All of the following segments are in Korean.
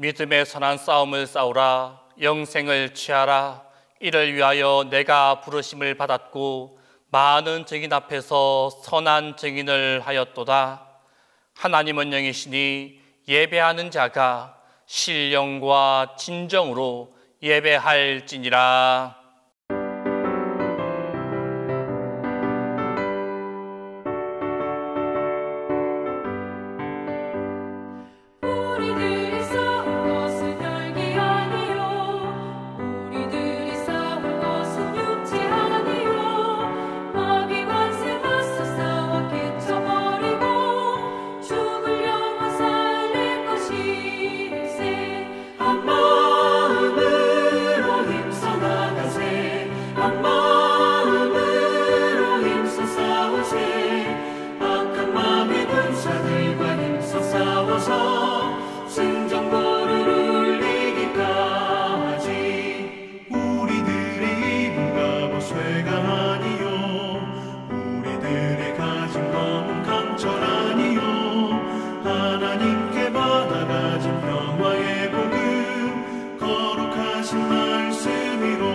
믿음의 선한 싸움을 싸우라. 영생을 취하라. 이를 위하여 내가 부르심을 받았고 많은 증인 앞에서 선한 증인을 하였도다. 하나님은 영이시니 예배하는 자가 신령과 진정으로 예배할지니라. 하나님께 받아가진 평화의 복음 거룩하신 말씀이로다.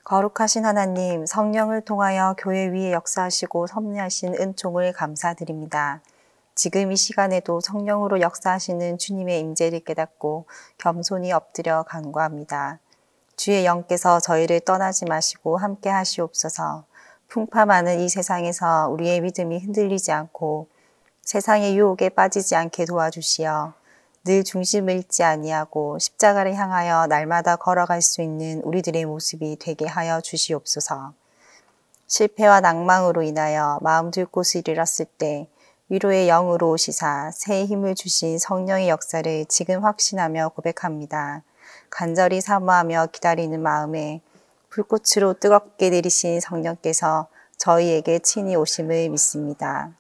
거룩하신 하나님, 성령을 통하여 교회 위에 역사하시고 섭리하신 은총을 감사드립니다. 지금 이 시간에도 성령으로 역사하시는 주님의 임재를 깨닫고 겸손히 엎드려 간구합니다. 주의 영께서 저희를 떠나지 마시고 함께 하시옵소서. 풍파 많은 이 세상에서 우리의 믿음이 흔들리지 않고 세상의 유혹에 빠지지 않게 도와주시어 늘 중심을 잃지 아니하고 십자가를 향하여 날마다 걸어갈 수 있는 우리들의 모습이 되게 하여 주시옵소서. 실패와 낭망으로 인하여 마음 들 곳을 잃었을 때 위로의 영으로 오시사 새 힘을 주신 성령의 역사를 지금 확신하며 고백합니다. 간절히 사모하며 기다리는 마음에 불꽃으로 뜨겁게 내리신 성령께서 저희에게 친히 오심을 믿습니다.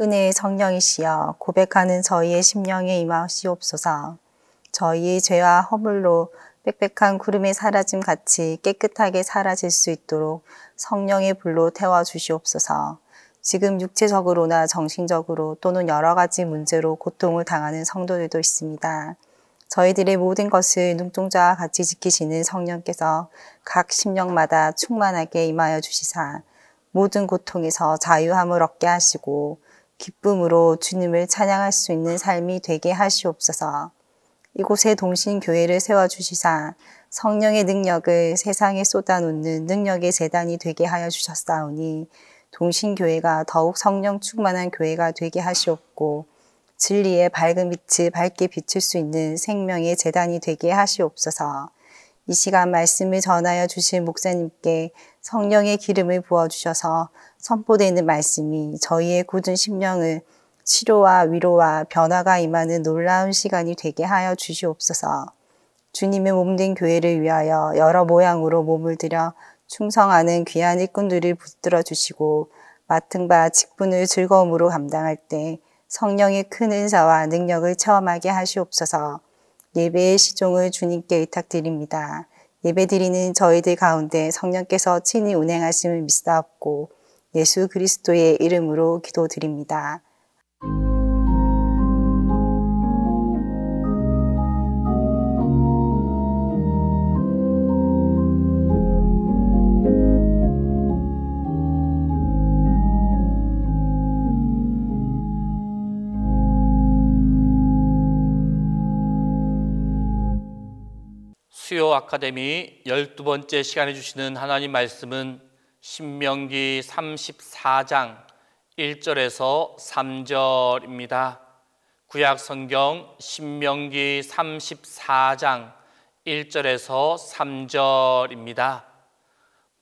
은혜의 성령이시여 고백하는 저희의 심령에 임하시옵소서. 저희의 죄와 허물로 빽빽한 구름의 사라짐 같이 깨끗하게 사라질 수 있도록 성령의 불로 태워주시옵소서. 지금 육체적으로나 정신적으로 또는 여러 가지 문제로 고통을 당하는 성도들도 있습니다. 저희들의 모든 것을 눈동자와 같이 지키시는 성령께서 각 심령마다 충만하게 임하여 주시사 모든 고통에서 자유함을 얻게 하시고 기쁨으로 주님을 찬양할 수 있는 삶이 되게 하시옵소서. 이곳에 동신교회를 세워주시사 성령의 능력을 세상에 쏟아놓는 능력의 재단이 되게 하여 주셨사오니 동신교회가 더욱 성령 충만한 교회가 되게 하시옵고 진리의 밝은 빛을 밝게 비출 수 있는 생명의 재단이 되게 하시옵소서. 이 시간 말씀을 전하여 주실 목사님께 성령의 기름을 부어주셔서 선포되는 말씀이 저희의 굳은 심령을 치료와 위로와 변화가 임하는 놀라운 시간이 되게 하여 주시옵소서. 주님의 몸된 교회를 위하여 여러 모양으로 몸을 들여 충성하는 귀한 일꾼들을 붙들어 주시고 맡은 바 직분을 즐거움으로 감당할 때 성령의 큰 은사와 능력을 체험하게 하시옵소서. 예배의 시종을 주님께 의탁드립니다. 예배드리는 저희들 가운데 성령께서 친히 운행하심을 믿사옵고 예수 그리스도의 이름으로 기도드립니다. 수요 아카데미 12번째 시간에 주시는 하나님 말씀은 신명기 34장 1절에서 3절입니다. 구약 성경 신명기 34장 1절에서 3절입니다.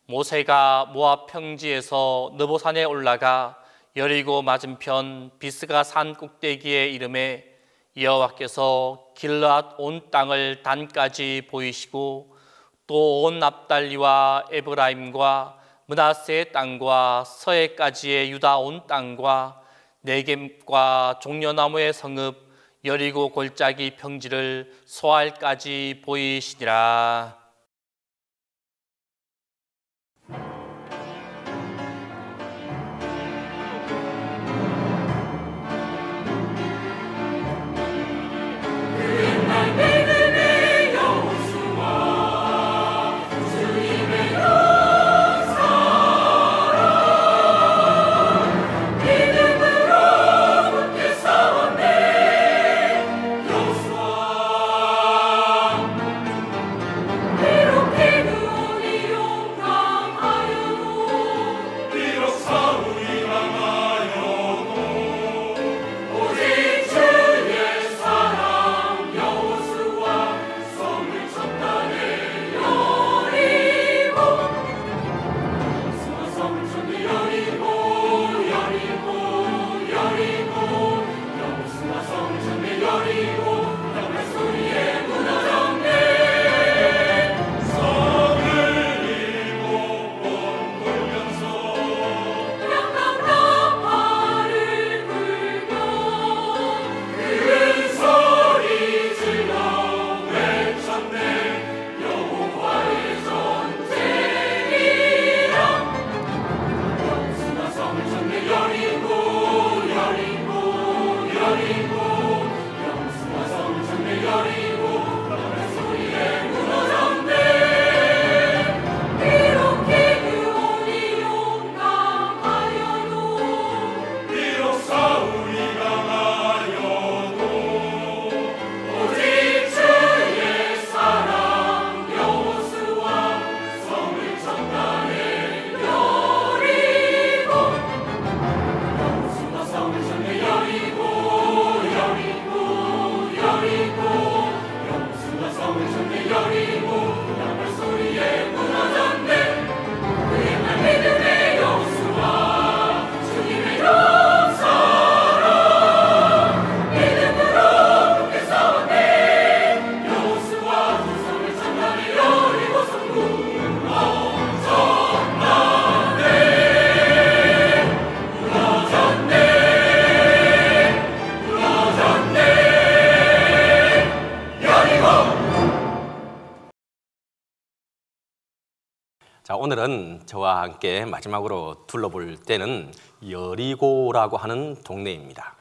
모세가 모압 평지에서 느보산에 올라가 여리고 맞은편 비스가 산 꼭대기에 이름에 여호와께서 길르앗 온 땅을 단까지 보이시고 또 온 납달리와 에브라임과 므낫세의 땅과 서해까지의 유다 온 땅과 네겝과 종려나무의 성읍 여리고 골짜기 평지를 소알까지 보이시니라. 자, 오늘은 저와 함께 마지막으로 둘러볼 때는 여리고라고 하는 동네입니다.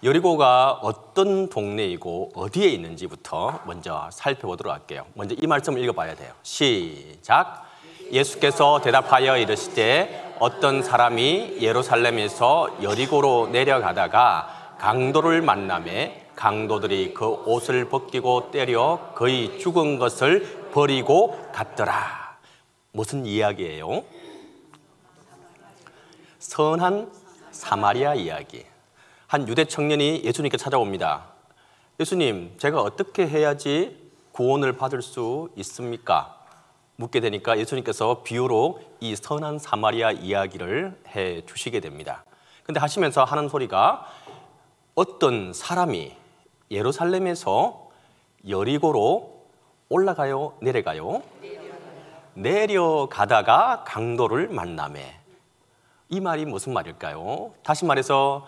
여리고가 어떤 동네이고 어디에 있는지부터 먼저 살펴보도록 할게요. 먼저 이 말씀을 읽어봐야 돼요. 시작! 예수께서 대답하여 이르시되 어떤 사람이 예루살렘에서 여리고로 내려가다가 강도를 만나매 강도들이 그 옷을 벗기고 때려 거의 죽은 것을 버리고 갔더라. 무슨 이야기예요? 선한 사마리아 이야기. 한 유대 청년이 예수님께 찾아옵니다. 예수님, 제가 어떻게 해야지 구원을 받을 수 있습니까? 묻게 되니까 예수님께서 비유로 이 선한 사마리아 이야기를 해 주시게 됩니다. 근데 하시면서 하는 소리가 어떤 사람이 예루살렘에서 여리고로 올라가요? 내려가요? 내려가다가 강도를 만나매. 이 말이 무슨 말일까요? 다시 말해서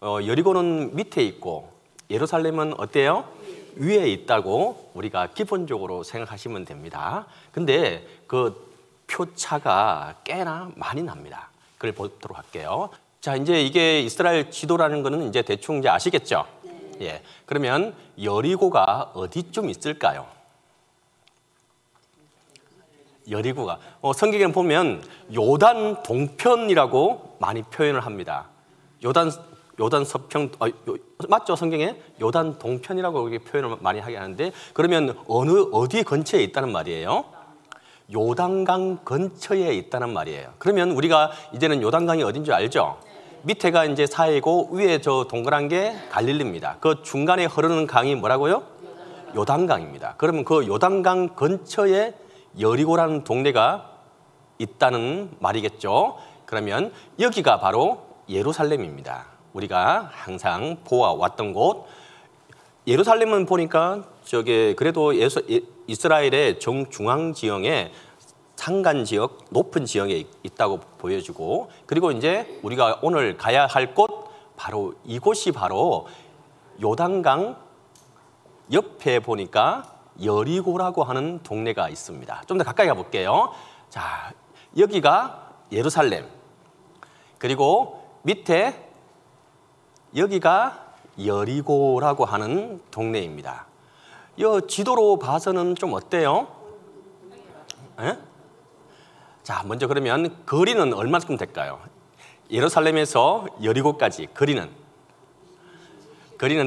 여리고는 밑에 있고 예루살렘은 어때요? 위에 있다고 우리가 기본적으로 생각하시면 됩니다. 근데 그 표차가 꽤나 많이 납니다. 그걸 보도록 할게요. 자, 이제 이게 이스라엘 지도라는 거는 이제 대충 이제 아시겠죠? 예. 그러면 여리고가 어디쯤 있을까요? 여리고가 성경에 보면 요단 동편이라고 많이 표현을 합니다. 요단 서편 맞죠? 성경에 요단 동편이라고 이렇게 표현을 많이 하게 하는데 그러면 어디 근처에 있다는 말이에요? 요단강 근처에 있다는 말이에요. 그러면 우리가 이제는 요단강이 어딘 줄 알죠? 밑에가 이제 사해고 위에 저 동그란 게 갈릴리입니다. 그 중간에 흐르는 강이 뭐라고요? 요단강입니다. 그러면 그 요단강 근처에 여리고라는 동네가 있다는 말이겠죠. 그러면 여기가 바로 예루살렘입니다. 우리가 항상 보아왔던 곳. 예루살렘은 보니까 저게 그래도 이스라엘의 정중앙 지형에 산간 지역, 높은 지형에 있다고 보여지고, 그리고 이제 우리가 오늘 가야 할 곳 바로 이곳이 바로 요단강 옆에 보니까 여리고라고 하는 동네가 있습니다. 좀 더 가까이 가볼게요. 자, 여기가 예루살렘, 그리고 밑에 여기가 여리고라고 하는 동네입니다. 이 지도로 봐서는 좀 어때요? 에? 자, 먼저 그러면 거리는 얼마큼 될까요? 예루살렘에서 여리고까지 거리는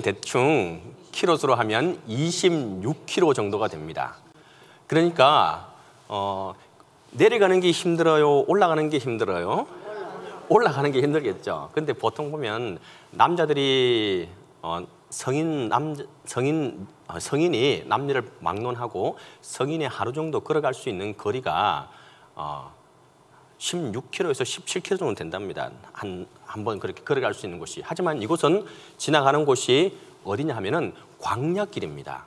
대충 키로수로 하면 26km 정도가 됩니다. 그러니까 내려가는 게 힘들어요? 올라가는 게 힘들어요? 올라가는 게 힘들겠죠. 근데 보통 보면 남자들이 성인이 남녀를 막론하고 성인이 하루 정도 걸어갈 수 있는 거리가 16km에서 17km 정도 된답니다. 한 번 그렇게 걸어갈 수 있는 곳이. 하지만 이곳은 지나가는 곳이 어디냐 하면은 광야길입니다.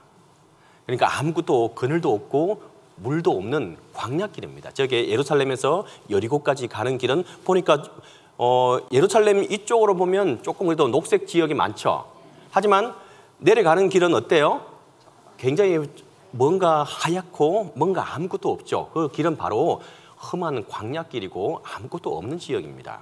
그러니까 아무것도 그늘도 없고 물도 없는 광야길입니다. 저게 예루살렘에서 여리고까지 가는 길은 보니까 예루살렘 이쪽으로 보면 조금 그래도 녹색 지역이 많죠. 하지만 내려가는 길은 어때요? 굉장히 뭔가 하얗고 뭔가 아무것도 없죠. 그 길은 바로 험한 광야길이고 아무것도 없는 지역입니다.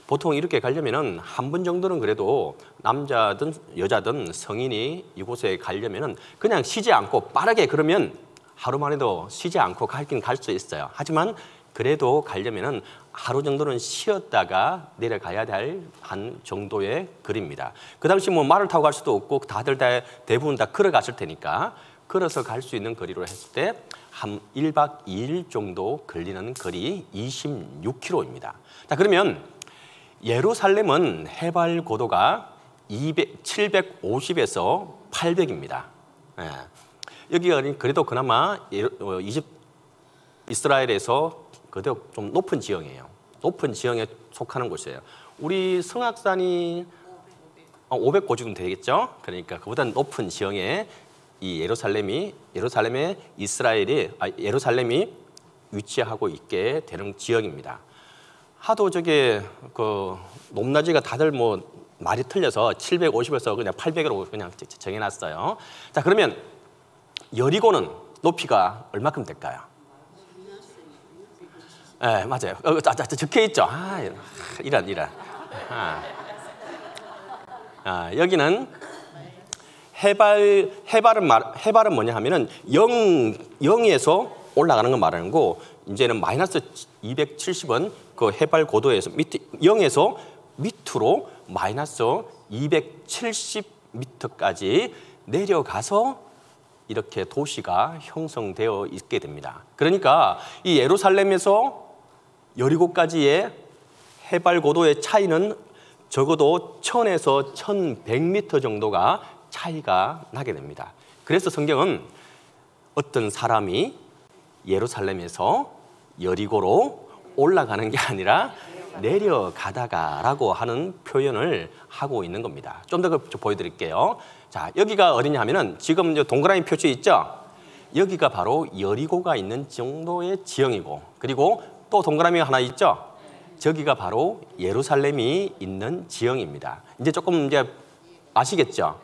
보통 이렇게 가려면은 한 번 정도는 그래도 남자든 여자든 성인이 이곳에 가려면은 그냥 쉬지 않고 빠르게 그러면 하루만 해도 쉬지 않고 갈긴 갈 수 있어요. 하지만 그래도 가려면은 하루 정도는 쉬었다가 내려가야 될 한 정도의 거리입니다. 그 당시 뭐 말을 타고 갈 수도 없고 다들 대부분 다 걸어갔을 테니까 걸어서 갈 수 있는 거리로 했을 때 한 1박 2일 정도 걸리는 거리 26km입니다. 자, 그러면 예루살렘은 해발 고도가 750에서 800입니다. 예. 여기가 그래도 그나마 이스라엘에서 그래도 좀 높은 지형이에요. 높은 지형에 속하는 곳이에요. 우리 성악산이 500고 정도 되겠죠? 그러니까 그보다는 높은 지형에 이 예루살렘이 예루살렘이 위치하고 있게 되는 지역입니다. 하도 저게 그 높낮이가 다들 뭐 말이 틀려서 750에서 그냥 800으로 그냥 정해놨어요. 자, 그러면 여리고는 높이가 얼마큼 될까요? 네, 맞아요. 적혀 있죠. 이런. 여기는 해발은 뭐냐 하면은 0에서 올라가는 걸 말하는 거고, 이제는 마이너스 270은 그 해발 고도에서 0에서 밑으로 마이너스 270m까지 내려가서 이렇게 도시가 형성되어 있게 됩니다. 그러니까 이 예루살렘에서 여리고까지의 해발 고도의 차이는 적어도 1000에서 1100m 정도가 차이가 나게 됩니다. 그래서 성경은 어떤 사람이 예루살렘에서 여리고로 올라가는 게 아니라 내려가다가라고 하는 표현을 하고 있는 겁니다. 좀 더 보여드릴게요. 자, 여기가 어디냐 하면은 지금 동그라미 표시 있죠? 여기가 바로 여리고가 있는 정도의 지형이고, 그리고 또 동그라미가 하나 있죠? 저기가 바로 예루살렘이 있는 지형입니다. 이제 조금 이제 아시겠죠?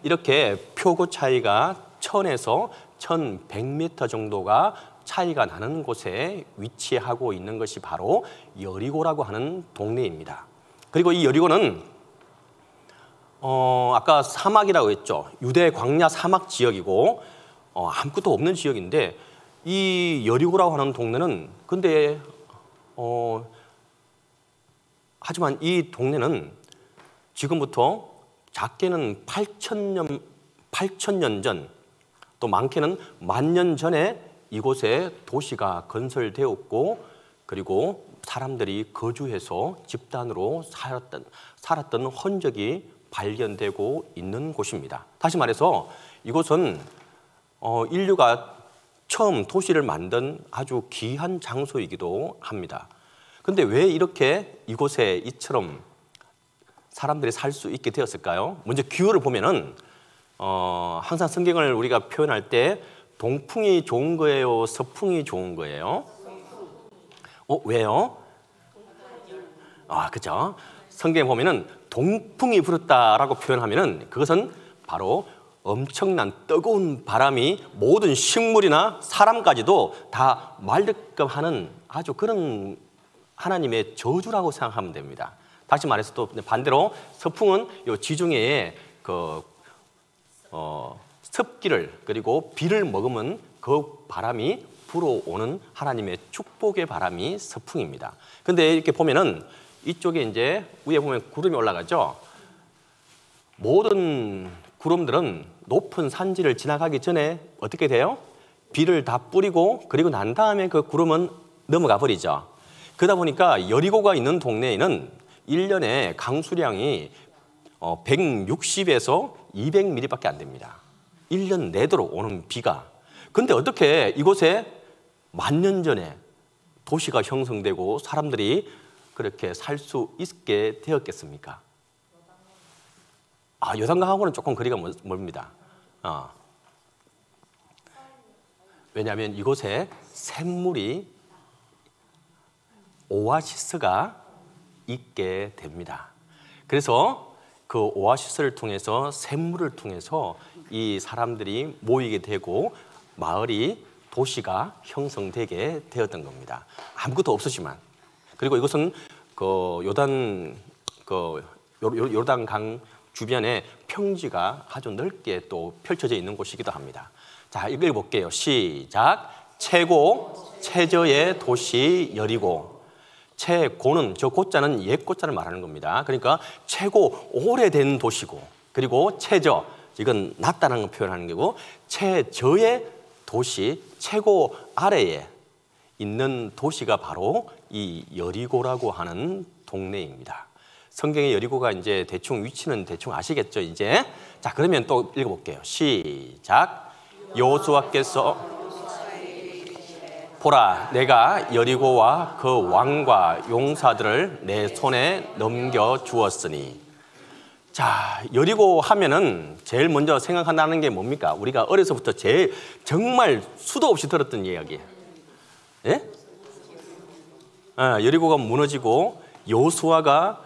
이렇게 표고 차이가 1000에서 1100m 정도가 차이가 나는 곳에 위치하고 있는 것이 바로 여리고라고 하는 동네입니다. 그리고 이 여리고는 아까 사막이라고 했죠. 유대 광야 사막 지역이고 아무것도 없는 지역인데, 이 여리고라고 하는 동네는 근데 하지만 이 동네는 지금부터 작게는 8,000년 전, 또 많게는 10,000년 전에 이곳에 도시가 건설되었고, 그리고 사람들이 거주해서 집단으로 살았던 흔적이 발견되고 있는 곳입니다. 다시 말해서 이곳은 인류가 처음 도시를 만든 아주 귀한 장소이기도 합니다. 근데 왜 이렇게 이곳에 이처럼 사람들이 살 수 있게 되었을까요? 먼저 기후를 보면은 항상 성경을 우리가 표현할 때 동풍이 좋은 거예요, 서풍이 좋은 거예요? 왜요? 그죠? 성경에 보면은 동풍이 불었다라고 표현하면은 그것은 바로 엄청난 뜨거운 바람이 모든 식물이나 사람까지도 다 말게끔 하는 아주 그런 하나님의 저주라고 생각하면 됩니다. 다시 말해서 또 반대로 서풍은 요 지중해에 습기를 그리고 비를 머금은 그 바람이 불어오는 하나님의 축복의 바람이 서풍입니다. 근데 이렇게 보면은 이쪽에 이제 위에 보면 구름이 올라가죠. 모든 구름들은 높은 산지를 지나가기 전에 어떻게 돼요? 비를 다 뿌리고 그리고 난 다음에 그 구름은 넘어가 버리죠. 그러다 보니까 여리고가 있는 동네에는 1년에 강수량이 160에서 200mm밖에 안 됩니다. 1년 내도록 오는 비가. 근데 어떻게 이곳에 10,000년 전에 도시가 형성되고 사람들이 그렇게 살 수 있게 되었겠습니까? 요단강하고는 조금 거리가 멀습니다. 왜냐하면 이곳에 샘물이 오아시스가 있게 됩니다. 그래서 그 오아시스를 통해서 샘물을 통해서 이 사람들이 모이게 되고 마을이 도시가 형성되게 되었던 겁니다. 아무것도 없었지만. 그리고 이것은 요단강 주변에 평지가 아주 넓게 또 펼쳐져 있는 곳이기도 합니다. 자, 읽어볼게요. 시작. 최저의 도시 여리고. 최고는 저 고자는 옛 고자를 말하는 겁니다. 그러니까 최고 오래된 도시고, 그리고 최저 이건 낮다는 걸 표현하는 거고, 최저의 도시 최고 아래에 있는 도시가 바로 이 여리고라고 하는 동네입니다. 성경의 여리고가 이제 대충 위치는 대충 아시겠죠, 이제? 자, 그러면 또 읽어볼게요. 시작. 여호수아께서 보라, 내가 여리고와 그 왕과 용사들을 내 손에 넘겨 주었으니. 자, 여리고 하면은 제일 먼저 생각한다는 게 뭡니까? 우리가 어려서부터 제일 정말 수도 없이 들었던 이야기. 예? 여리고가 무너지고 여호수아가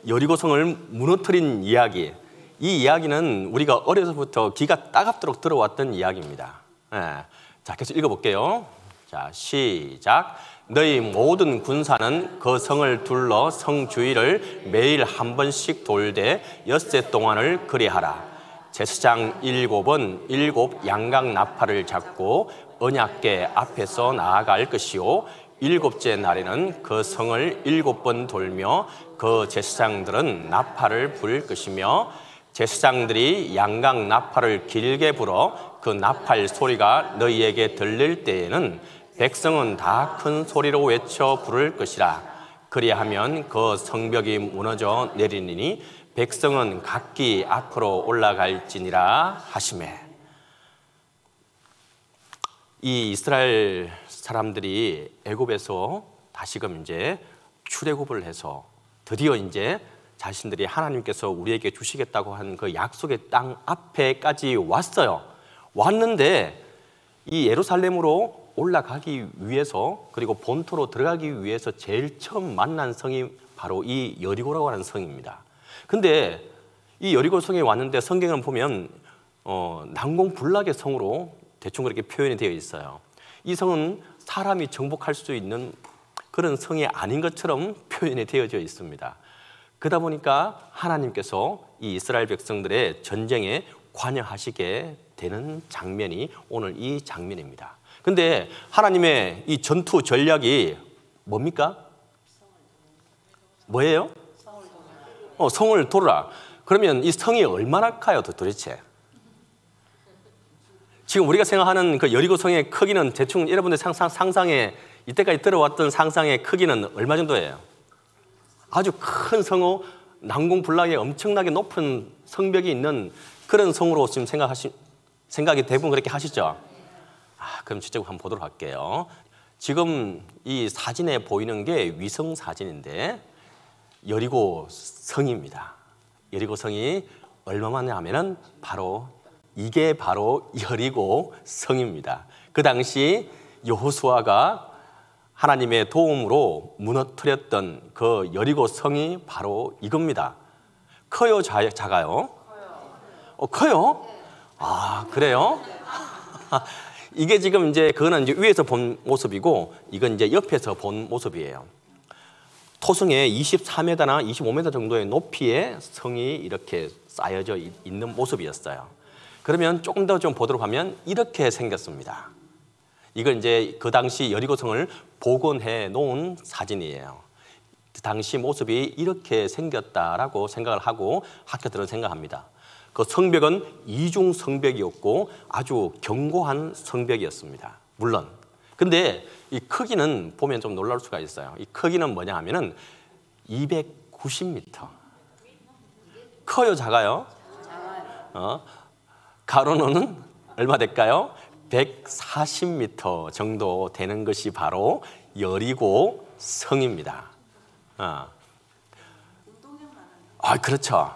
여리고성을 무너뜨린 이야기. 이 이야기는 우리가 어려서부터 귀가 따갑도록 들어왔던 이야기입니다. 자, 계속 읽어볼게요. 자, 시작. 너희 모든 군사는 그 성을 둘러 성 주위를 매일 한 번씩 돌되 엿새 동안을 그리하라. 제사장 7은 7 양각 나팔을 잡고 언약궤 앞에서 나아갈 것이요 7째 날에는 그 성을 7번 돌며 그 제사장들은 나팔을 불 것이며 제사장들이 양각 나팔을 길게 불어 그 나팔 소리가 너희에게 들릴 때에는 백성은 다 큰 소리로 외쳐 부를 것이라. 그리하면 그 성벽이 무너져 내리니 백성은 각기 앞으로 올라갈지니라 하시매. 이 이스라엘 사람들이 애굽에서 다시금 이제 출애굽을 해서 드디어 이제 자신들이 하나님께서 우리에게 주시겠다고 한 그 약속의 땅 앞에까지 왔어요. 왔는데 이 예루살렘으로 올라가기 위해서 그리고 본토로 들어가기 위해서 제일 처음 만난 성이 바로 이 여리고라고 하는 성입니다. 근데 이 여리고 성에 왔는데 성경을 보면 난공불락의 성으로 대충 그렇게 표현이 되어 있어요. 이 성은 사람이 정복할 수 있는 그런 성이 아닌 것처럼 표현이 되어져 있습니다. 그러다 보니까 하나님께서 이 이스라엘 백성들의 전쟁에 관여하시게 되는 장면이 오늘 이 장면입니다. 근데 하나님의 이 전투 전략이 뭡니까? 뭐예요? 성을 돌아라. 그러면 이 성이 얼마나 커요, 도대체? 지금 우리가 생각하는 그 여리고 성의 크기는 대충 여러분들 상상에 이때까지 들어왔던 상상의 크기는 얼마 정도예요? 아주 큰 성호, 난공불락의 엄청나게 높은 성벽이 있는 그런 성으로 지금 생각이 대부분 그렇게 하시죠? 그럼 직접 한번 보도록 할게요. 지금 이 사진에 보이는 게 위성 사진인데 여리고 성입니다. 여리고 성이 얼마만에 하면은 이게 바로 여리고 성입니다. 그 당시 여호수아가 하나님의 도움으로 무너뜨렸던 그 여리고 성이 바로 이겁니다. 커요, 작아요? 커요? 그래요? 이게 지금 그거는 이제 위에서 본 모습이고 이건 이제 옆에서 본 모습이에요. 토성에 24m나 25m 정도의 높이의 성이 이렇게 쌓여져 있는 모습이었어요. 그러면 조금 더 좀 보도록 하면 이렇게 생겼습니다. 이건 이제 그 당시 여리고성을 복원해 놓은 사진이에요. 그 당시 모습이 이렇게 생겼다라고 생각을 하고 학자들은 생각합니다. 그 성벽은 이중 성벽이었고 아주 견고한 성벽이었습니다. 물론. 근데 이 크기는 보면 좀 놀라울 수가 있어요. 이 크기는 뭐냐 하면은 290m. 커요, 작아요? 가로는 얼마 될까요? 140m 정도 되는 것이 바로 여리고 성입니다. 그렇죠.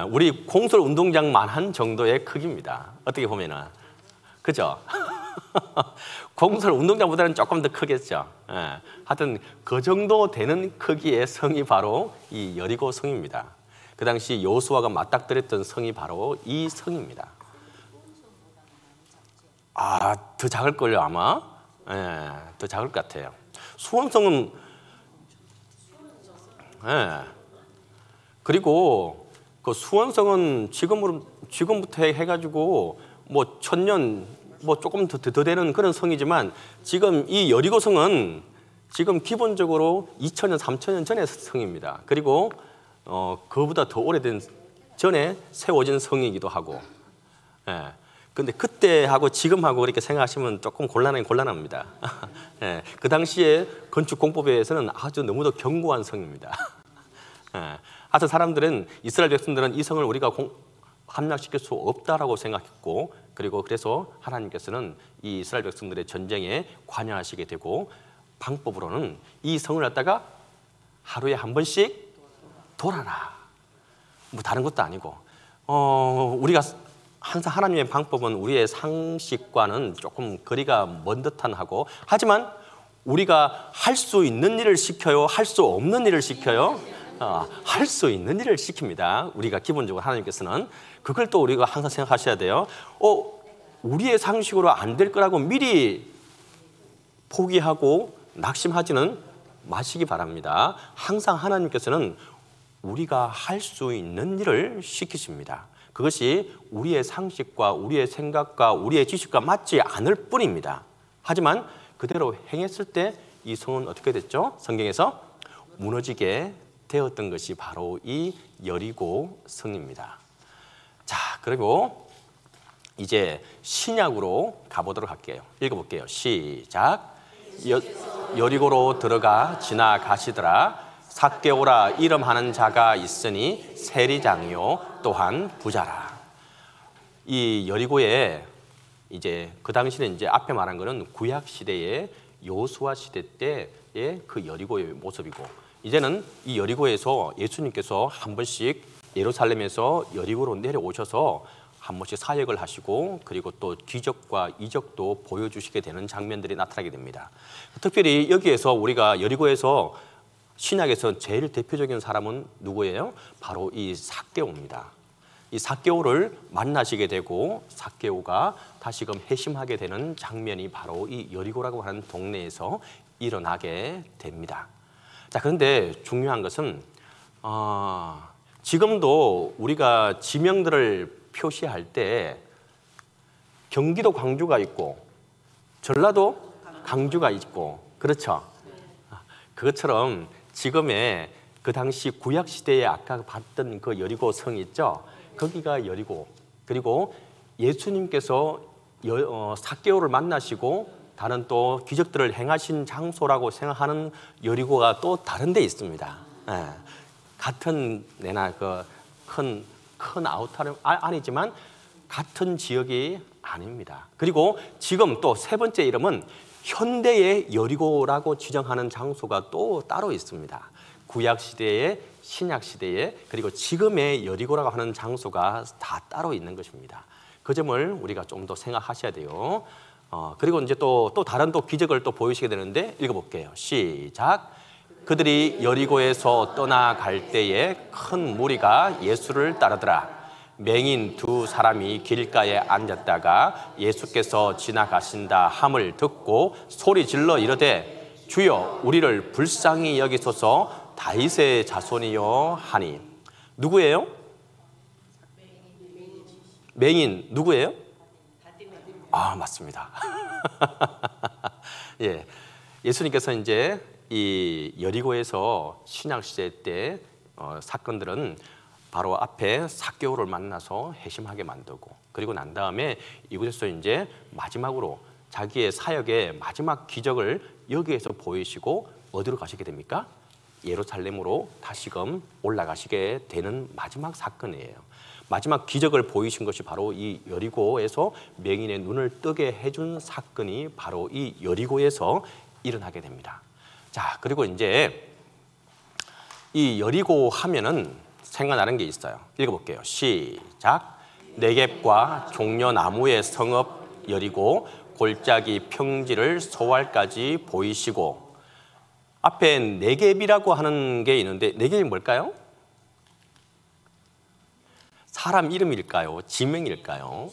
우리 공설 운동장만한 정도의 크기입니다. 어떻게 보면은. 그죠? 공설 운동장보다는 조금 더 크겠죠. 하여튼 그 정도 되는 크기의 성이 바로 이 여리고 성입니다. 그 당시 여호수아가 맞닥뜨렸던 성이 바로 이 성입니다. 더 작을걸요, 아마? 더 작을 것 같아요. 수원성은, 그리고 그 수원성은 지금부터 해가지고 뭐 1000년, 뭐 조금 더 되는 그런 성이지만 지금 이 여리고성은 지금 기본적으로 2000년, 3000년 전의 성입니다. 그리고 그보다 더 오래된 전에 세워진 성이기도 하고. 근데 그때하고 지금하고 이렇게 생각하시면 조금 곤란합니다. 그 당시에 건축 공법에서는 아주 너무도 견고한 성입니다. 하여튼 사람들은 이스라엘 백성들은 이 성을 우리가 함락시킬 수 없다라고 생각했고 그리고 그래서 하나님께서는 이 이스라엘 백성들의 전쟁에 관여하시게 되고 방법으로는 이 성을 갖다가 하루에 한 번씩 돌아라. 뭐 다른 것도 아니고 우리가 항상 하나님의 방법은 우리의 상식과는 조금 거리가 먼 듯한 하고 하지만 우리가 할 수 있는 일을 시켜요? 할 수 없는 일을 시켜요? 할 수 있는 일을 시킵니다. 우리가 기본적으로 하나님께서는. 그걸 또 우리가 항상 생각하셔야 돼요. 우리의 상식으로 안 될 거라고 미리 포기하고 낙심하지는 마시기 바랍니다. 항상 하나님께서는 우리가 할 수 있는 일을 시키십니다. 그것이 우리의 상식과 우리의 생각과 우리의 지식과 맞지 않을 뿐입니다. 하지만 그대로 행했을 때 이 성은 어떻게 됐죠? 성경에서 무너지게 되었던 것이 바로 이 여리고 성입니다. 자, 그리고 이제 신약으로 가보도록 할게요. 읽어볼게요. 시작. 여리고로 들어가 지나가시더라. 삭개오라 이름하는 자가 있으니 세리장이요 또한 부자라. 이 여리고에 이제 그 당시는 이제 앞에 말한 거는 구약 시대의 여호수아 시대 때의 그 여리고의 모습이고, 이제는 이 여리고에서 예수님께서 한 번씩 예루살렘에서 여리고로 내려오셔서 한 번씩 사역을 하시고, 그리고 또 기적과 이적도 보여주시게 되는 장면들이 나타나게 됩니다. 특별히 여기에서 우리가 여리고에서 신약에서 제일 대표적인 사람은 누구예요? 바로 이 삭개오입니다. 이 삭개오를 만나시게 되고 삭개오가 다시금 회심하게 되는 장면이 바로 이 여리고라고 하는 동네에서 일어나게 됩니다. 자, 그런데 중요한 것은 지금도 우리가 지명들을 표시할 때 경기도 광주가 있고 전라도 강주가 있고, 그렇죠? 그것처럼 지금의 그 당시 구약 시대에 아까 봤던 그 여리고 성 있죠? 거기가 여리고, 그리고 예수님께서 삭개오를 만나시고 다른 또 기적들을 행하신 장소라고 생각하는 여리고가 또 다른 데 있습니다. 같은 내나 그 큰 아우터 아니지만 같은 지역이 아닙니다. 그리고 지금 또 세 번째 이름은 현대의 여리고라고 지정하는 장소가 또 따로 있습니다. 구약 시대에, 신약 시대에, 그리고 지금의 여리고라고 하는 장소가 다 따로 있는 것입니다. 그 점을 우리가 좀 더 생각하셔야 돼요. 그리고 이제 또 다른 또 기적을 또 보이시게 되는데 읽어볼게요. 시작. 그들이 여리고에서 떠나갈 때에 큰 무리가 예수를 따르더라. 맹인 두 사람이 길가에 앉았다가 예수께서 지나가신다 함을 듣고 소리 질러 이르되 주여 우리를 불쌍히 여기소서 다윗의 자손이요 하니. 누구예요? 맹인 누구예요? 맞습니다. 예, 예수님께서 이제 이 여리고에서 신약 시대 때 사건들은 바로 앞에 삭개오를 만나서 회심하게 만들고, 그리고 난 다음에 이곳에서 이제 마지막으로 자기의 사역의 마지막 기적을 여기에서 보이시고 어디로 가시게 됩니까? 예루살렘으로 다시금 올라가시게 되는 마지막 사건이에요. 마지막 기적을 보이신 것이 바로 이 여리고에서 맹인의 눈을 뜨게 해준 사건이 바로 이 여리고에서 일어나게 됩니다. 자, 그리고 이제 이 여리고 하면은 생각나는 게 있어요. 읽어볼게요. 시작. 네겝과 종려나무의 성읍 여리고 골짜기 평지를 소알까지 보이시고. 앞에 네겝이라고 하는 게 있는데 네겝이 뭘까요? 사람 이름일까요? 지명일까요?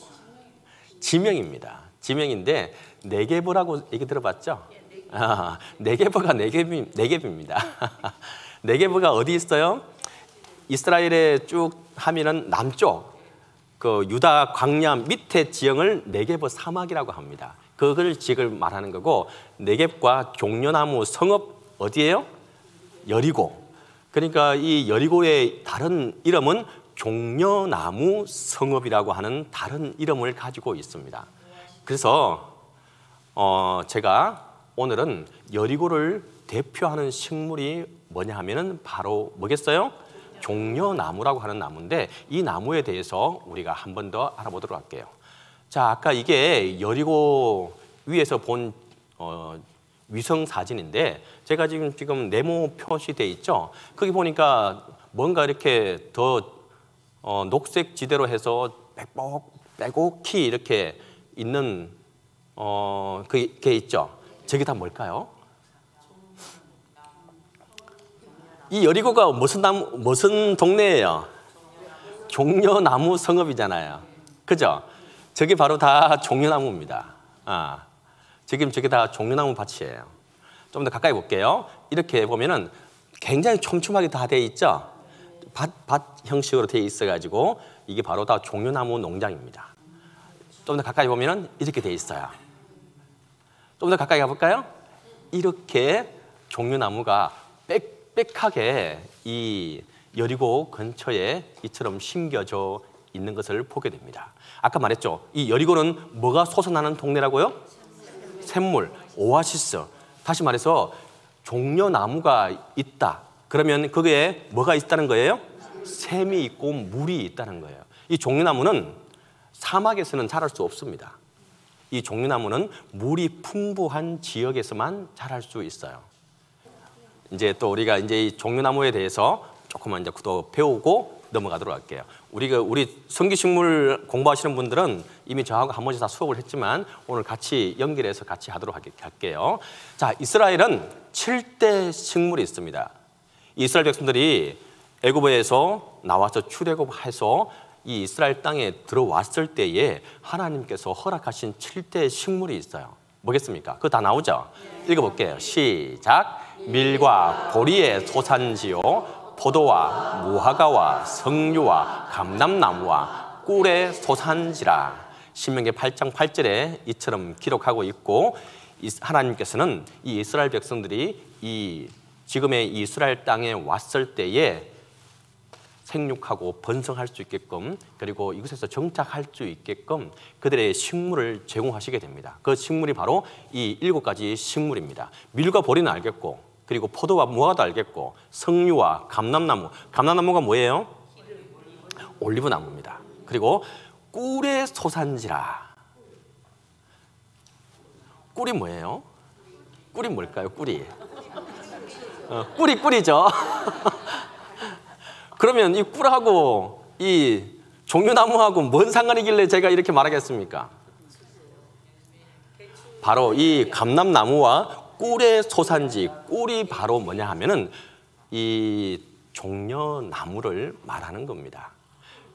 지명입니다. 지명인데 네겝이라고 얘기 들어봤죠? 네겝가 네겝입니다. 네겝가 어디 있어요? 이스라엘에 쭉 하면은 남쪽 그 유다 광야 밑에 지형을 네겝 사막이라고 합니다. 그걸 지금 말하는 거고, 네겝과 종려나무 성읍 어디예요? 여리고. 그러니까 이 여리고의 다른 이름은 종려나무 성읍이라고 하는 다른 이름을 가지고 있습니다. 그래서 제가 오늘은 여리고를 대표하는 식물이 뭐냐 하면은 바로 뭐겠어요? 종려나무라고 하는 나무인데, 이 나무에 대해서 우리가 한 번 더 알아보도록 할게요. 자, 아까 이게 여리고 위에서 본 위성 사진인데, 제가 지금 네모 표시돼 있죠? 거기 보니까 뭔가 이렇게 더 녹색 지대로 해서 빼곡히 이렇게 있는 그게 있죠? 저게 다 뭘까요? 이 여리고가 무슨 동네예요? 종려나무 성읍이잖아요. 그죠? 저게 바로 다 종려나무입니다. 지금 저게 다 종려나무 밭이에요. 좀 더 가까이 볼게요. 이렇게 보면은 굉장히 촘촘하게 다 돼 있죠? 밭 형식으로 돼 있어가지고 이게 바로 다 종려나무 농장입니다. 좀 더 가까이 보면은 이렇게 돼 있어요. 좀 더 가까이 가볼까요? 이렇게 종려나무가 빽빽하게 이 여리고 근처에 이처럼 심겨져 있는 것을 보게 됩니다. 아까 말했죠. 이 여리고는 뭐가 솟아나는 동네라고요? 샘물, 오아시스. 다시 말해서 종려나무가 있다. 그러면 거기에 뭐가 있다는 거예요? 샘이 있고 물이 있다는 거예요. 이 종려나무는 사막에서는 자랄 수 없습니다. 이 종려나무는 물이 풍부한 지역에서만 자랄 수 있어요. 이제 또 우리가 이제 이 종려나무에 대해서 조금만 이제 또 배우고 넘어가도록 할게요. 우리 성기식물 공부하시는 분들은 이미 저하고 한 번씩 다 수업을 했지만 오늘 같이 연결해서 같이 하도록 할게요. 자, 이스라엘은 7대 식물이 있습니다. 이스라엘 백성들이 애굽에서 나와서 출애굽해서 이 이스라엘 땅에 들어왔을 때에 하나님께서 허락하신 7대 식물이 있어요. 뭐겠습니까? 그거 다 나오죠? 읽어볼게요. 시작. 밀과 보리의 소산지요, 포도와 무화과와 석류와 감람나무와 꿀의 소산지라. 신명기 8장 8절에 이처럼 기록하고 있고, 하나님께서는 이 이스라엘 백성들이 이 지금의 이스라엘 땅에 왔을 때에 생육하고 번성할 수 있게끔, 그리고 이곳에서 정착할 수 있게끔 그들의 식물을 제공하시게 됩니다. 그 식물이 바로 이 7가지 식물입니다. 밀과 보리는 알겠고, 그리고 포도와 무화과도 알겠고, 석류와 감람나무. 감람나무가 뭐예요? 올리브나무입니다. 그리고 꿀의 소산지라. 꿀이 뭐예요? 꿀이 뭘까요? 꿀이 꿀이죠. 그러면 이 꿀하고 이 종려나무하고 뭔 상관이길래 제가 이렇게 말하겠습니까? 바로 이 감람나무와 꿀의 소산지, 꿀이 바로 뭐냐 하면은 이 종려나무를 말하는 겁니다.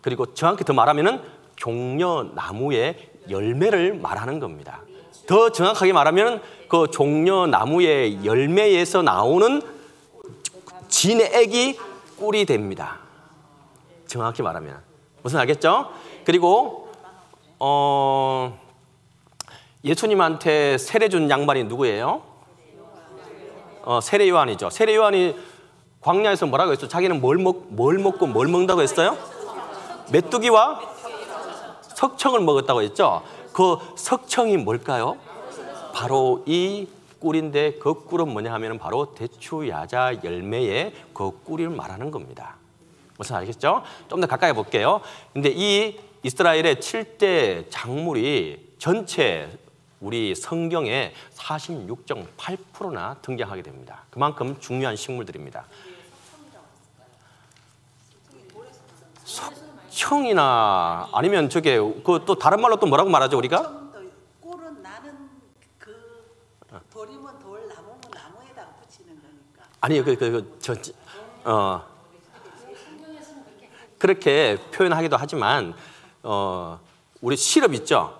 그리고 정확히 더 말하면은 종려나무의 열매를 말하는 겁니다. 더 정확하게 말하면 그 종려나무의 열매에서 나오는 진액이 꿀이 됩니다. 정확히 말하면. 무슨 알겠죠? 그리고 예수님한테 세례 준 양반이 누구예요? 세례 요한이죠. 세례 요한이 광야에서 뭐라고 했어요? 자기는 뭘 먹고 뭘 먹는다고 했어요? 메뚜기와 석청을 먹었다고 했죠. 그 석청이 뭘까요? 바로 이 꿀인데, 그 꿀은 뭐냐 하면 바로 대추야자 열매의 그 꿀을 말하는 겁니다. 무슨 알겠죠? 좀 더 가까이 볼게요. 근데 이 이스라엘의 7대 작물이 전체 우리 성경의 46.8%나 등장하게 됩니다. 그만큼 중요한 식물들입니다. 석청이나 아니면 저게 그 또 다른 말로 또 뭐라고 말하죠 우리가? 꿀은 나는 그 돌이면 돌, 나무면 나무에다 붙이는 거니까. 아니 그렇게 표현하기도 하지만 우리 시럽 있죠?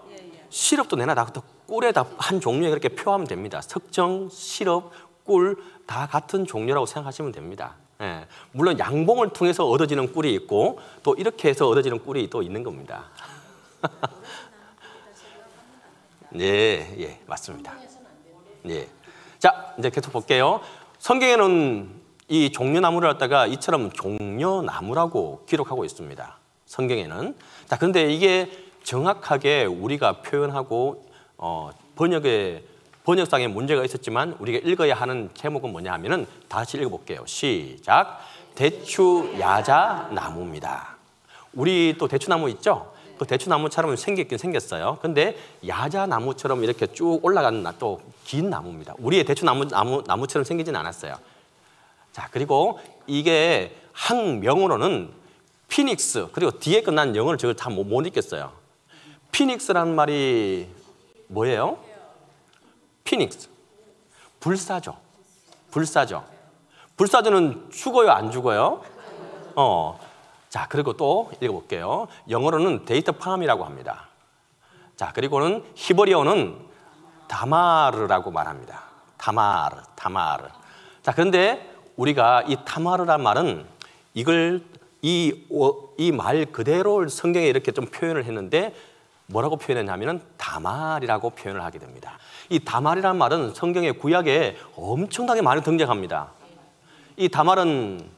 시럽도 내나 다 꿀에다 한 종류에 그렇게 표하면 됩니다. 석청, 시럽, 꿀 다 같은 종류라고 생각하시면 됩니다. 예. 물론 양봉을 통해서 얻어지는 꿀이 있고 또 이렇게 해서 얻어지는 꿀이 또 있는 겁니다. 예, 맞습니다. 예. 자, 이제 계속 볼게요. 성경에는 이 종려나무를 갖다가 이처럼 종려나무라고 기록하고 있습니다. 성경에는. 자, 그런데 이게 정확하게 우리가 표현하고 번역상에 문제가 있었지만 우리가 읽어야 하는 제목은 뭐냐 하면은 다시 읽어볼게요. 시작. 대추야자 나무입니다. 우리 또 대추나무 있죠? 그 대추나무처럼 생겼긴 생겼어요. 근데 야자나무처럼 이렇게 쭉 올라가는 또 긴 나무입니다. 우리의 대추나무처럼 생기진 않았어요. 자, 그리고 이게 학명으로는 피닉스, 그리고 뒤에 끝난 영어를 저걸 다 못 읽겠어요. 피닉스라는 말이 뭐예요? 피닉스. 불사조. 불사조는 죽어요, 안 죽어요? 자, 그리고 또 읽어볼게요. 영어로는 데이터 팜이라고 합니다. 자, 그리고는 히브리어는 다마르라고 말합니다. 다마르. 자, 그런데 우리가 이 타마르란 말은 이걸 이 말 그대로 성경에 이렇게 좀 표현을 했는데 뭐라고 표현했냐면은 다말이라고 표현을 하게 됩니다. 이 다말이라는 말은 성경의 구약에 엄청나게 많이 등장합니다. 이 다말은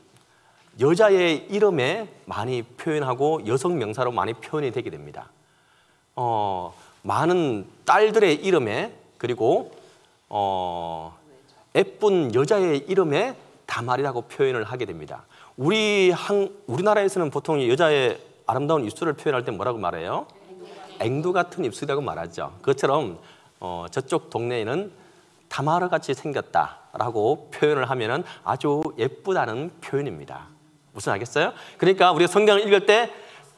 여자의 이름에 많이 표현하고 여성 명사로 많이 표현이 되게 됩니다. 많은 딸들의 이름에 그리고 예쁜 여자의 이름에 다말이라고 표현을 하게 됩니다. 우리나라에서는 보통 여자의 아름다운 입술을 표현할 때 뭐라고 말해요? 앵두 같은 입술이라고 말하죠. 그것처럼 저쪽 동네에는 다마르 같이 생겼다라고 표현을 하면은 아주 예쁘다는 표현입니다. 무슨 알겠어요? 그러니까 우리가 성경을 읽을 때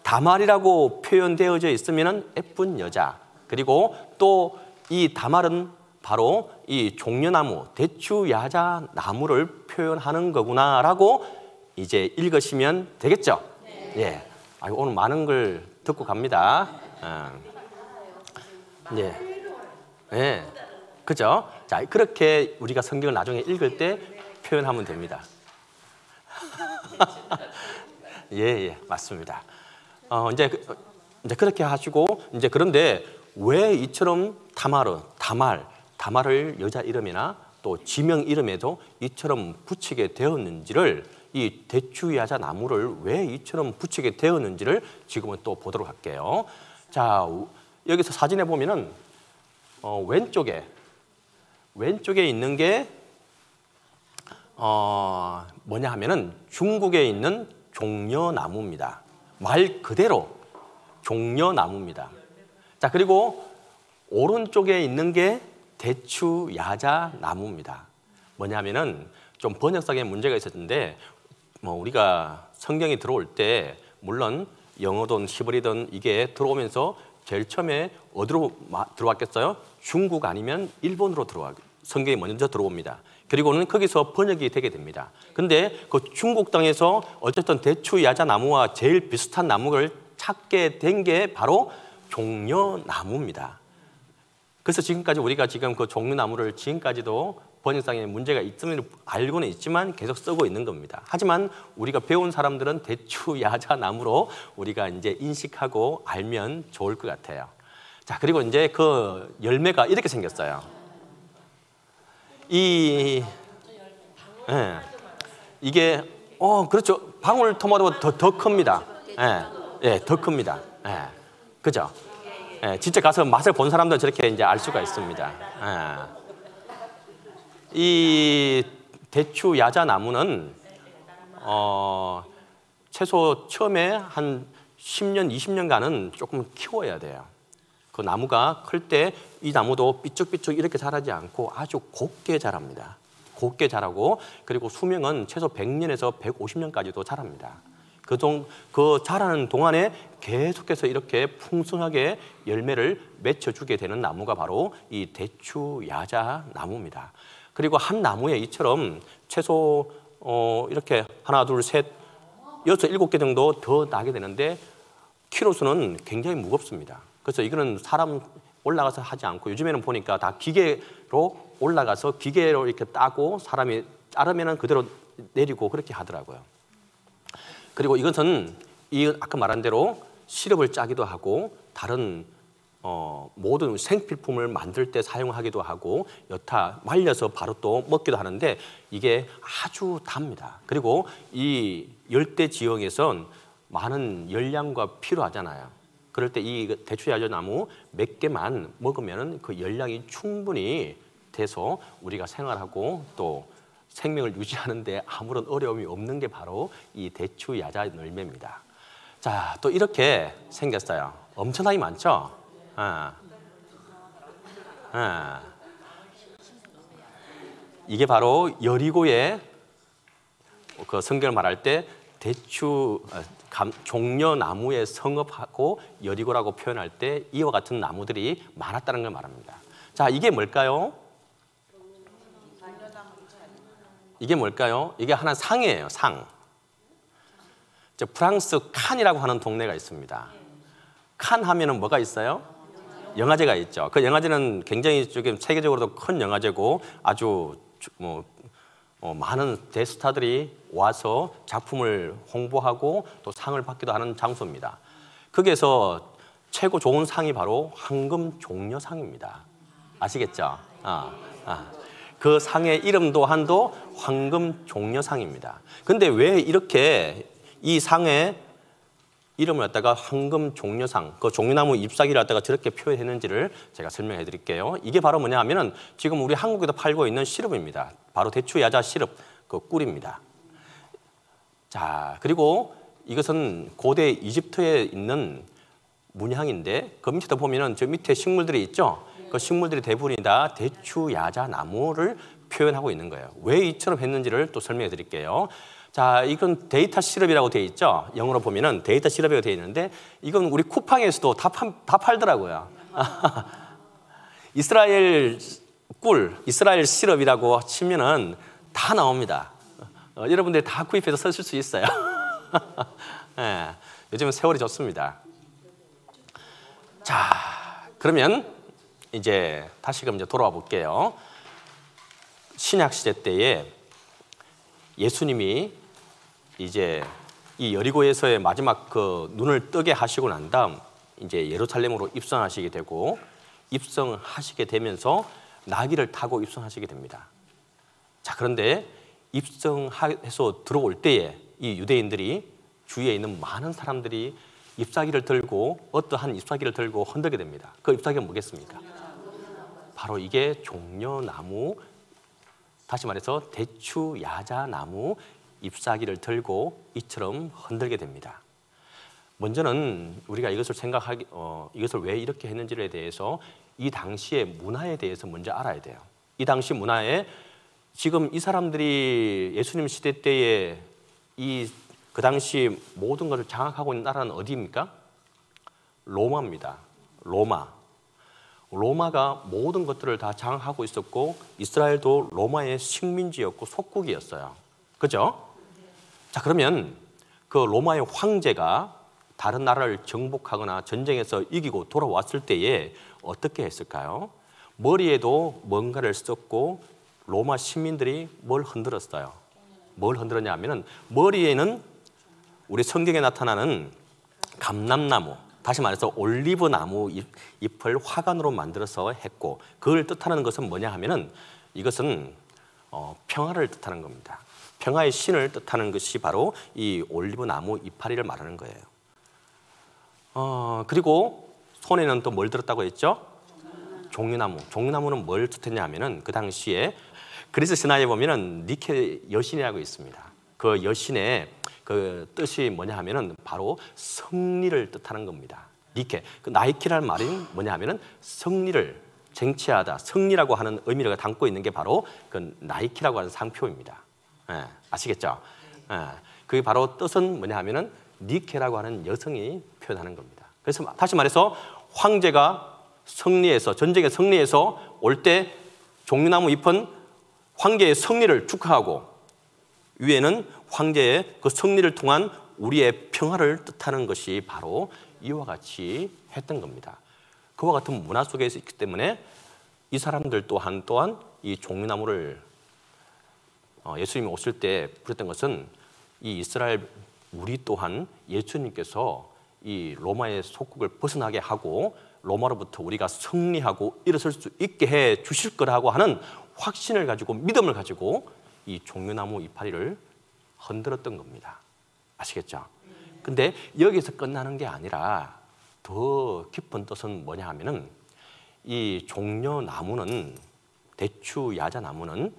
다말이라고 표현되어져 있으면은 예쁜 여자. 그리고 또 이 다말은 바로 이 종려나무, 대추야자 나무를 표현하는 거구나라고 이제 읽으시면 되겠죠? 예. 오늘 많은 걸 듣고 갑니다. 예. 예. 그죠? 자, 그렇게 우리가 성경을 나중에 읽을 때 표현하면 됩니다. 예, 맞습니다. 이제 그렇게 하시고, 이제 그런데 왜 이처럼 다말을 여자 이름이나 또 지명 이름에도 이처럼 붙이게 되었는지를, 이 대추야자 나무를 왜 이처럼 붙이게 되었는지를 지금은 또 보도록 할게요. 자, 여기서 사진에 보면은 왼쪽에 있는 게 뭐냐 하면은 중국에 있는 종려나무입니다. 말 그대로 종려나무입니다. 자, 그리고 오른쪽에 있는 게 대추야자 나무입니다. 뭐냐면은 좀 번역상에 문제가 있었는데 우리가 성경이 들어올 때 물론 영어든 히브리든 이게 들어오면서 제일 처음에 어디로 들어왔겠어요? 중국 아니면 일본으로 성경이 먼저 들어옵니다. 그리고는 거기서 번역이 되게 됩니다. 근데 그 중국 땅에서 어쨌든 대추야자 나무와 제일 비슷한 나무를 찾게 된 게 바로 종려나무입니다. 그래서 지금까지 우리가 지금 그 종려나무를 지금까지도 번역상에 문제가 있음을 알고는 있지만 계속 쓰고 있는 겁니다. 하지만 우리가 배운 사람들은 대추야자 나무로 우리가 이제 인식하고 알면 좋을 것 같아요. 자, 그리고 이제 그 열매가 이렇게 생겼어요. 이게 그렇죠. 방울토마토보다 더 큽니다. 더 큽니다. 그죠? 진짜 가서 맛을 본 사람들은 저렇게 이제 알 수가 있습니다. 이 대추야자 나무는 최소 처음에 한 10년, 20년간은 조금 키워야 돼요. 그 나무가 클 때 이 나무도 삐쭉삐쭉 이렇게 자라지 않고 아주 곱게 자랍니다. 곱게 자라고, 그리고 수명은 최소 100년에서 150년까지도 자랍니다. 그 자라는 동안에 계속해서 이렇게 풍성하게 열매를 맺혀주게 되는 나무가 바로 이 대추야자 나무입니다. 그리고 한 나무에 이처럼 최소 이렇게 하나, 둘, 셋, 6, 7개 정도 더 나게 되는데 키로수는 굉장히 무겁습니다. 그래서 이거는 사람 올라가서 하지 않고 요즘에는 보니까 다 기계로 올라가서 기계로 이렇게 따고 사람이 자르면 그대로 내리고 그렇게 하더라고요. 그리고 이것은 아까 말한 대로 시럽을 짜기도 하고 다른 모든 생필품을 만들 때 사용하기도 하고 여타 말려서 바로 또 먹기도 하는데 이게 아주 답니다. 그리고 이 열대 지역에선 많은 열량과 필요하잖아요. 그럴 때 이 대추야자 나무 몇 개만 먹으면 그 열량이 충분히 돼서 우리가 생활하고 또 생명을 유지하는 데 아무런 어려움이 없는 게 바로 이 대추야자 열매입니다. 자, 또 이렇게 생겼어요. 엄청나게 많죠? 이게 바로 여리고의 그 성경을 말할 때 종려나무의 성읍하고 여리고라고 표현할 때 이와 같은 나무들이 많았다는 걸 말합니다. 자, 이게 뭘까요? 이게 뭘까요? 이게 하나 상이에요. 상. 프랑스 칸이라고 하는 동네가 있습니다. 칸 하면은 뭐가 있어요? 영화제가 있죠. 그 영화제는 굉장히 지금 세계적으로도 큰 영화제고 아주 많은 대스타들이 와서 작품을 홍보하고 또 상을 받기도 하는 장소입니다. 거기에서 최고 좋은 상이 바로 황금 종려상입니다. 아시겠죠? 그 상의 이름 또한도 황금 종려상입니다. 근데 왜 이렇게 이 상의 이름을 갖다가 황금 종려상, 그 종려나무 잎사귀를 갖다가 저렇게 표현했는지를 제가 설명해 드릴게요. 이게 바로 뭐냐 하면은 지금 우리 한국에도 팔고 있는 시럽입니다. 바로 대추 야자 시럽, 그 꿀입니다. 자, 그리고 이것은 고대 이집트에 있는 문양인데 그 밑에도 보면은 저 밑에 식물들이 있죠. 그 식물들이 대부분이 다 대추 야자 나무를 표현하고 있는 거예요. 왜 이처럼 했는지를 또 설명해 드릴게요. 자, 이건 데이터 시럽이라고 되어 있죠. 영어로 보면은 데이터 시럽이라고 되어 있는데 이건 우리 쿠팡에서도 다 팔더라고요. 이스라엘 꿀, 이스라엘 시럽이라고 치면은 다 나옵니다. 여러분들이 다 구입해서 쓰실 수 있어요. 네, 요즘은 세월이 좋습니다. 자, 그러면 이제 다시금 이제 돌아와 볼게요. 신약 시대 때에 예수님이 이제 이 여리고에서의 마지막 그 눈을 뜨게 하시고 난 다음 이제 예루살렘으로 입성하시게 되고 입성하시게 되면서 나귀를 타고 입성하시게 됩니다. 자, 그런데 입성해서 들어올 때에 이 유대인들이 주위에 있는 많은 사람들이 잎사귀를 들고 어떠한 잎사귀를 들고 흔들게 됩니다. 그 잎사귀가 뭐겠습니까? 바로 이게 종려나무, 다시 말해서 대추 야자나무 잎사귀를 들고 이처럼 흔들게 됩니다. 먼저는 우리가 이것을 이것을 왜 이렇게 했는지에 대해서 이 당시의 문화에 대해서 먼저 알아야 돼요. 이 당시 문화에 지금 이 사람들이 예수님 시대 때에 그 당시 모든 것을 장악하고 있는 나라는 어디입니까? 로마입니다. 로마가 모든 것들을 다 장악하고 있었고 이스라엘도 로마의 식민지였고 속국이었어요. 그죠? 자, 그러면 그 로마의 황제가 다른 나라를 정복하거나 전쟁에서 이기고 돌아왔을 때에 어떻게 했을까요? 머리에도 뭔가를 썼고 로마 시민들이 뭘 흔들었어요? 뭘 흔들었냐 하면은 머리에는 우리 성경에 나타나는 감람나무, 다시 말해서 올리브 나무 잎을 화관으로 만들어서 했고 그걸 뜻하는 것은 뭐냐 하면은 이것은 평화를 뜻하는 겁니다. 평화의 신을 뜻하는 것이 바로 이 올리브 나무 이파리를 말하는 거예요. 그리고 손에는 또 뭘 들었다고 했죠? 종려나무. 종려나무는 뭘 뜻했냐 하면은 그 당시에 그리스 신화에 보면은 니케 여신이라고 있습니다. 그 여신의 그 뜻이 뭐냐 하면은 바로 승리를 뜻하는 겁니다. 니케. 그 나이키라는 말이 뭐냐 하면은 승리를 쟁취하다, 승리라고 하는 의미를 담고 있는 게 바로 그 나이키라고 하는 상표입니다. 예, 아시겠죠? 예, 그게 바로 뜻은 뭐냐 하면은 니케라고 하는 여성이 표현하는 겁니다. 그래서 다시 말해서 황제가 승리해서 전쟁에 승리해서 올 때 종려나무 잎은 황제의 승리를 축하하고 위에는 황제의 그 승리를 통한 우리의 평화를 뜻하는 것이 바로 이와 같이 했던 겁니다. 그와 같은 문화 속에 있기 때문에 이 사람들 또한 이 종려나무를 예수님이 오실 때 부렸던 것은 이 이스라엘 우리 또한 예수님께서 이 로마의 속국을 벗어나게 하고 로마로부터 우리가 승리하고 일어설 수 있게 해 주실 거라고 하는 확신을 가지고 믿음을 가지고 이 종려나무 이파리를 흔들었던 겁니다. 아시겠죠? 근데 여기서 끝나는 게 아니라 더 깊은 뜻은 뭐냐 하면은 이 종려나무는 대추 야자나무는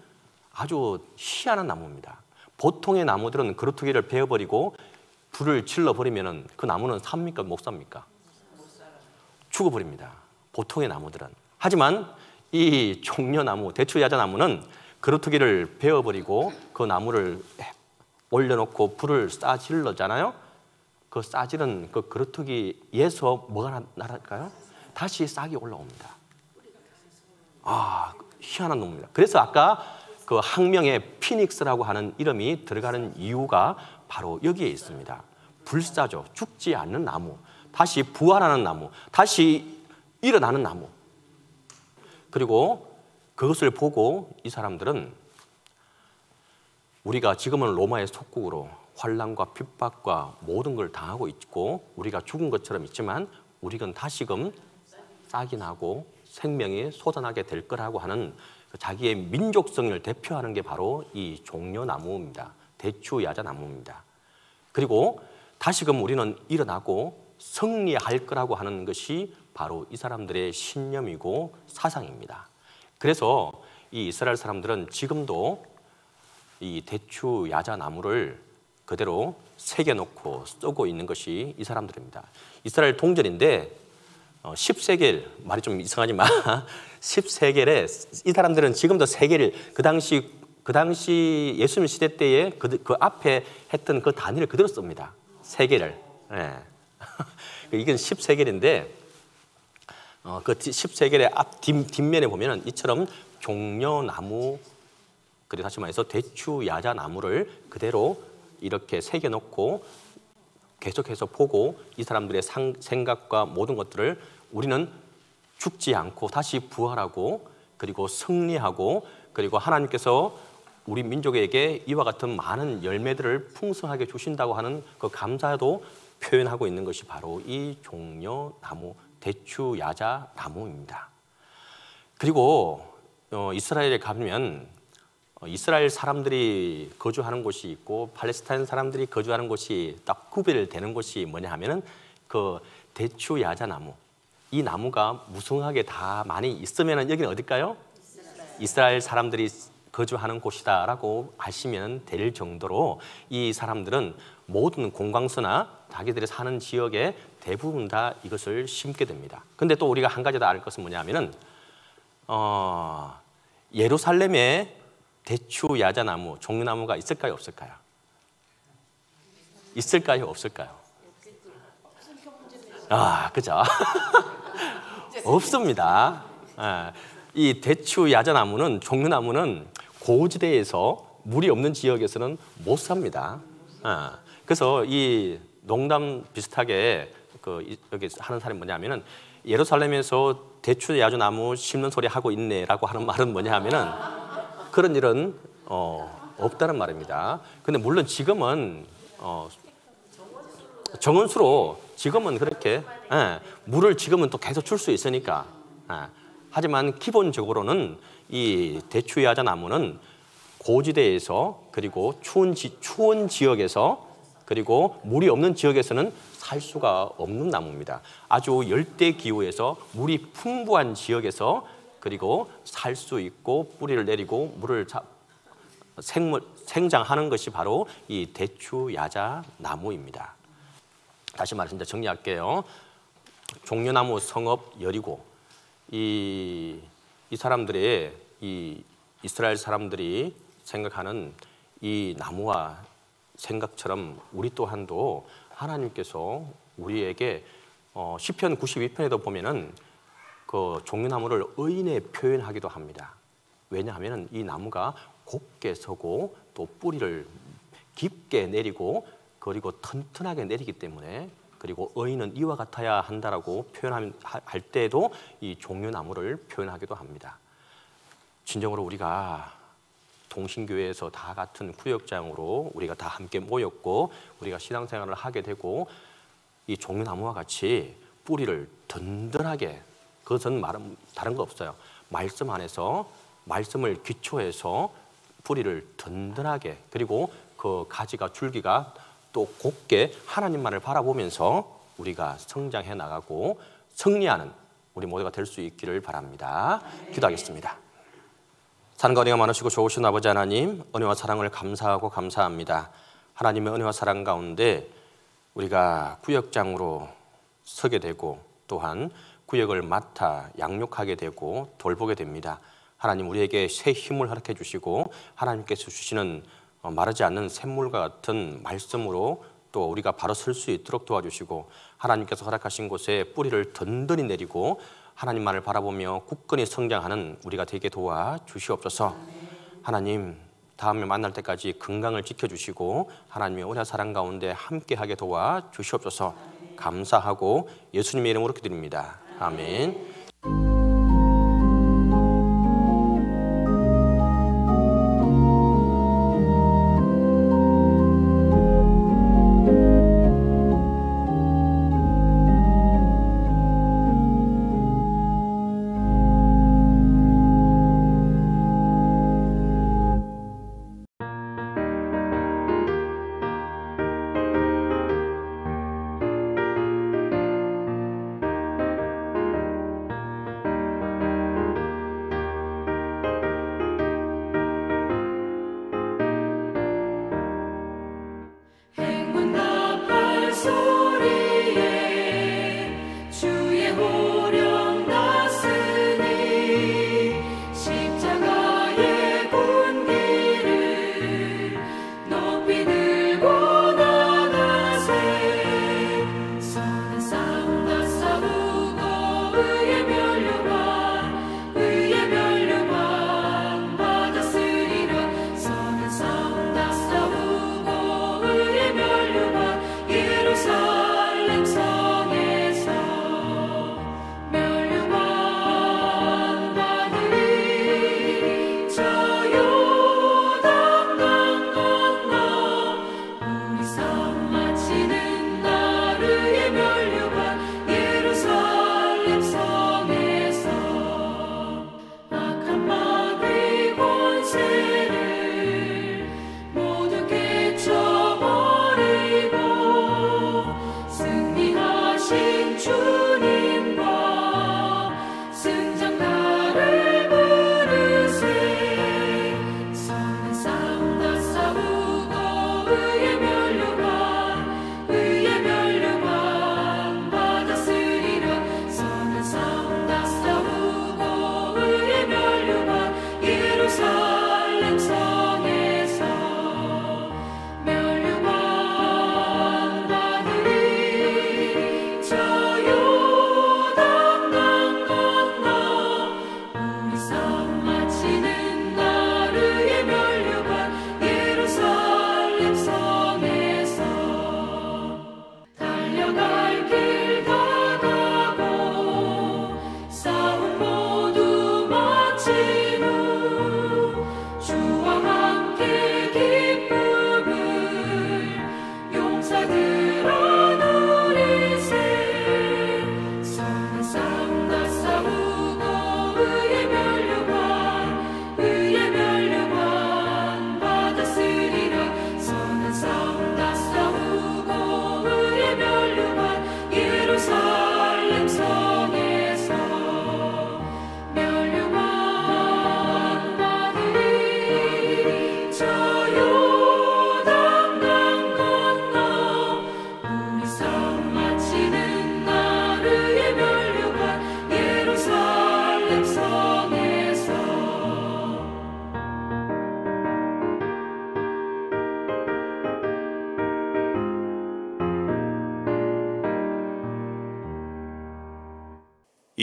아주 희한한 나무입니다. 보통의 나무들은 그루터기를 베어버리고 불을 질러버리면은 그 나무는 삽니까 못 삽니까? 죽어버립니다. 보통의 나무들은. 하지만 이 종려나무, 대추 야자나무는 그루터기를 베어버리고 그 나무를 올려놓고 불을 싸질러잖아요. 그 싸지른 그 그루터기에서 뭐가 나랄까요? 다시 싹이 올라옵니다. 희한한 놈입니다. 그래서 아까 그 학명에 피닉스라고 하는 이름이 들어가는 이유가 바로 여기에 있습니다. 불사조, 죽지 않는 나무, 다시 부활하는 나무, 다시 일어나는 나무. 그리고 그것을 보고 이 사람들은 우리가 지금은 로마의 속국으로 환난과 핍박과 모든 걸 당하고 있고 우리가 죽은 것처럼 있지만 우리는 다시금 싹이 나고 생명이 솟아나게 될 거라고 하는 자기의 민족성을 대표하는 게 바로 이 종려나무입니다. 대추야자나무입니다. 그리고 다시금 우리는 일어나고 승리할 거라고 하는 것이 바로 이 사람들의 신념이고 사상입니다. 그래서 이 이스라엘 사람들은 지금도 이 대추야자나무를 그대로 새겨놓고 쓰고 있는 것이 이 사람들입니다. 이스라엘 동전인데 10세겔, 말이 좀 이상하지만 10세겔에 이 사람들은 지금도 세겔, 그 당시 예수님 시대 때에 그 앞에 했던 그 단위를 그대로 씁니다. 세겔을. 예. 이건 10세겔인데 그 10세겔의 앞 뒷면에 보면은 이처럼 종려나무, 그리고 다시 말해서 대추야자나무를 그대로 이렇게 새겨놓고 계속해서 보고 이 사람들의 생각과 모든 것들을 우리는 죽지 않고 다시 부활하고 그리고 승리하고 그리고 하나님께서 우리 민족에게 이와 같은 많은 열매들을 풍성하게 주신다고 하는 그 감사도 표현하고 있는 것이 바로 이 종려나무, 대추야자나무입니다. 그리고 이스라엘에 가면 이스라엘 사람들이 거주하는 곳이 있고 팔레스타인 사람들이 거주하는 곳이 딱 구별되는 곳이 뭐냐 하면은 그 대추야자나무, 이 나무가 무성하게 다 많이 있으면은 여기는 어딜까요? 이스라엘 사람들이 거주하는 곳이다라고 아시면 될 정도로 이 사람들은 모든 공광서나 자기들이 사는 지역에 대부분 다 이것을 심게 됩니다. 근데 또 우리가 한 가지 더 알 것은 뭐냐 하면은 예루살렘에 대추야자나무, 종려나무가 있을까요, 없을까요? 있을까요, 없을까요? 그죠? 없습니다. 이 대추야자나무는, 종려나무는 고지대에서 물이 없는 지역에서는 못 삽니다. 그래서 이 농담 비슷하게 여기 하는 사람이 뭐냐면은 예루살렘에서 대추야자나무 심는 소리 하고 있네라고 하는 말은 뭐냐 하면은 그런 일은 없다는 말입니다. 근데 물론 지금은 정원수로 지금은 그렇게 물을 지금은 또 계속 줄 수 있으니까 하지만 기본적으로는 이 대추야자나무는 고지대에서 그리고 추운 지역에서 그리고 물이 없는 지역에서는 살 수가 없는 나무입니다. 아주 열대 기후에서 물이 풍부한 지역에서 그리고 살 수 있고 뿌리를 내리고 물을 생장하는 것이 바로 이 대추야자나무입니다. 다시 말해서 정리할게요. 종려나무 성읍 여리고, 이 사람들의 이 이스라엘 사람들이 생각하는 이 나무와 생각처럼 우리 또한도 하나님께서 우리에게 시편 92편에도 보면은 그 종려나무를 의인에 표현하기도 합니다. 왜냐하면 이 나무가 곱게 서고 또 뿌리를 깊게 내리고 그리고 튼튼하게 내리기 때문에, 그리고 의인은 이와 같아야 한다라고 표현할 때에도 이 종려나무를 표현하기도 합니다. 진정으로 우리가 동신교회에서 다 같은 구역장으로 우리가 다 함께 모였고 우리가 신앙생활을 하게 되고 이 종려나무와 같이 뿌리를 든든하게, 그것은 말은 다른 거 없어요. 말씀 안에서 말씀을 기초해서 뿌리를 든든하게, 그리고 그 가지가 줄기가 또 곱게 하나님만을 바라보면서 우리가 성장해 나가고 승리하는 우리 모두가 될 수 있기를 바랍니다. 기도하겠습니다. 사랑과 은혜가 많으시고 좋으신 아버지 하나님, 은혜와 사랑을 감사하고 감사합니다. 하나님의 은혜와 사랑 가운데 우리가 구역장으로 서게 되고 또한 구역을 맡아 양육하게 되고 돌보게 됩니다. 하나님, 우리에게 새 힘을 허락해 주시고 하나님께서 주시는 마르지 않는 샘물과 같은 말씀으로 또 우리가 바로 설 수 있도록 도와주시고, 하나님께서 허락하신 곳에 뿌리를 든든히 내리고 하나님만을 바라보며 굳건히 성장하는 우리가 되게 도와주시옵소서. 하나님 다음에 만날 때까지 건강을 지켜주시고 하나님의 오래 사랑 가운데 함께하게 도와주시옵소서. 감사하고 예수님의 이름으로 기도드립니다. 아멘.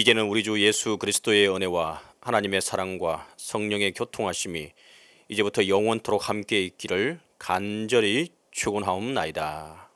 이제는 우리 주 예수 그리스도의 은혜와 하나님의 사랑과 성령의 교통하심이 이제부터 영원토록 함께 있기를 간절히 축원하옵나이다.